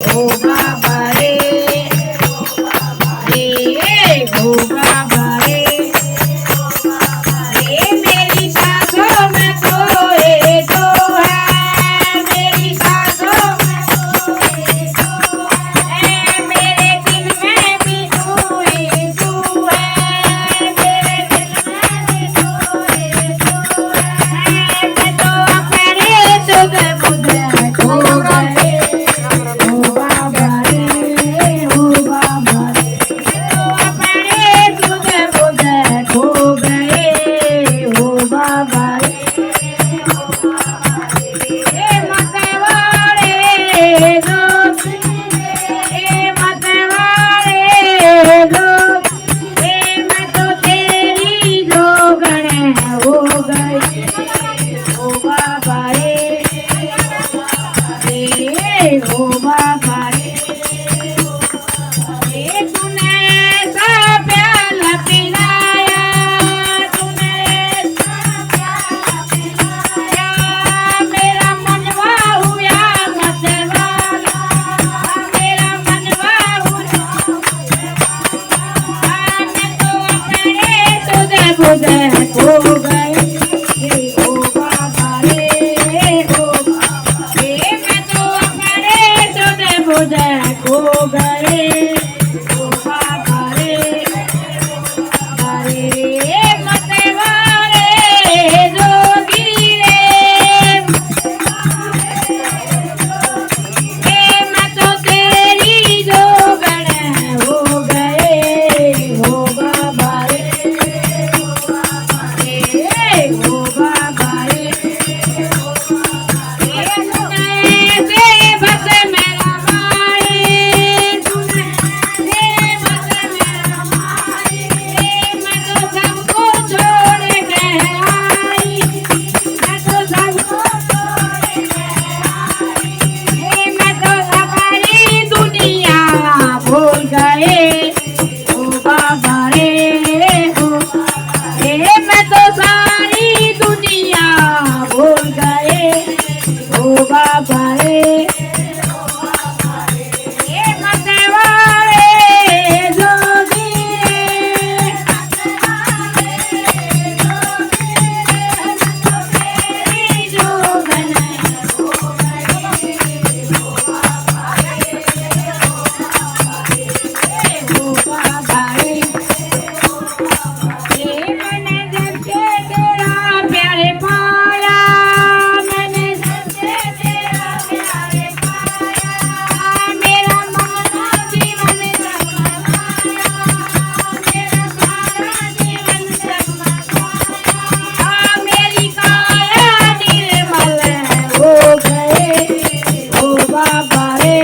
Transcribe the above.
ओ बाबा रे, ओ बाबा रे, मेरी सांसों में कोई तो है, मेरी सांसों में कोई तो है, मेरे दिल में भी तू ही तू है, मेरे दिल में भी तू ही तू है, मैं तो अपने सुध बुध खो गए, ओ बाबा रे, ओ बाबा रे, तो अपने सुध बुध खो गए, ओ बाबा रे, मतवारे लोग, मतवारे लोग, मैं तो तेरी जोगण हो गई, ओ बाबा रे, ओ बाबा रे, तूने ऐसा प्याला पिलाया, तूने ऐसा प्याला पिलाया, मेरा मनवा हुआ मतवाला, मेरा मनवा हुआ मतवाला, मैं तो अपने सुध बुध खो गई, ओ बाबा रे, ओ बाबा रे, मैं तो अपने सुध बुध खो गए, ओ बाबा रे, अरे मतवारे जोगी रे, मैं तो तेरी जोगण हो गए, ओ बाबा रे, ओ बाबा रे, तूने बस मेरा माए, तूने बस मेरा माए, मैं तो सबको छोड़ के आई, मैं तो सबको छोड़ के आई, मैं तो सारी दुनिया भूल गए, ओ बाबा रे, ओ मैं तो सारी दुनिया भूल गए, ओ बाबा रे, मतवारे जोगी रे, तेरी जोगन हो गई, ओ बाबा रे, मैंने जब से तेरा प्यार पाया, मैंने जब से तेरा प्यार पाया, मेरा मानो जीवन जगमगाया, मेरा सारा जीवन जगमगाया, मेरी काया निर्मल हो गए, ओ बाबा रे,